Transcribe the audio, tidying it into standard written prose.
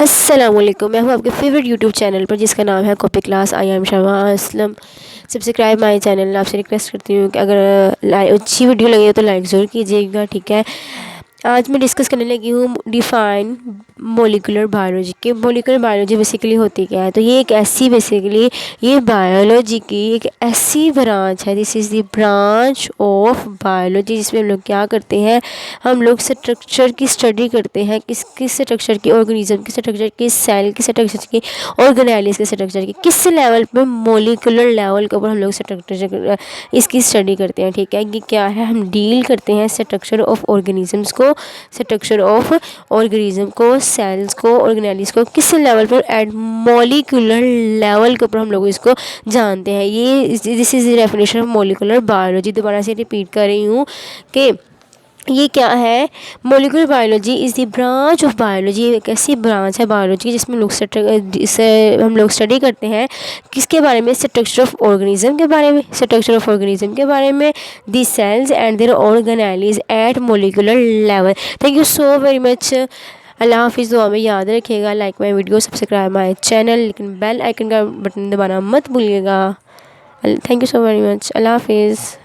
अस्सलामुअलैकुम, मैं हूँ आपके फेवरेट यूट्यूब चैनल पर जिसका नाम है copy class. I am Shama Aslam. Subscribe my channel. आपसे रिक्वेस्ट करती हूँ कि अगर अच्छी वीडियो लगी हो तो लाइक ज़रूर कीजिएगा, ठीक है। आज मैं डिस्कस करने लगी हूँ डिफ़ाइन मोलिकुलर बायोलॉजी के। मोलिकुलर बायोलॉजी बेसिकली होती क्या है, तो ये एक ऐसी बेसिकली ये बायोलॉजी की एक ऐसी ब्रांच है, this is the branch of biology जिसमें हम लोग क्या करते हैं, हम लोग स्ट्रक्चर की स्टडी करते हैं। किस स्ट्रक्चर की, ऑर्गेनिज्म की स्ट्रक्चर की, सेल की स्ट्रक्चर की, ऑर्गेनेलिस के स्ट्रक्चर की, किस लेवल पे, मोलिकुलर लेवल के ऊपर हम लोग स्ट्रक्चर इसकी स्टडी करते हैं, ठीक है। ये क्या है, हम डील करते हैं स्ट्रक्चर ऑफ ऑर्गेनिजम्स को, स्ट्रक्चर ऑफ ऑर्गेनिज्म को, सेल्स को, ऑर्गेनेलिस को, किस लेवल पर, एट मोलिकुलर लेवल के ऊपर हम लोग इसको जानते हैं। ये this is the definition of molecular biology. दोबारा से रिपीट कर रही हूँ कि ये क्या है, molecular biology is the branch of biology. एक ऐसी ब्रांच है बायोलॉजी की जिसमें हम लोग स्टडी करते हैं किसके बारे में, स्ट्रक्चर ऑफ ऑर्गेनिज्म के बारे में, स्ट्रक्चर ऑफ ऑर्गेनिज्म के बारे में, the cells and their organelles at molecular level. Thank you so very much. अल्लाह हाफिज़। दुआ में याद रखिएगा, like my video, subscribe my channel, लेकिन बेल आइकन का बटन दबाना मत भूलिएगा। Thank you so very much. अल्लाह हाफिज़।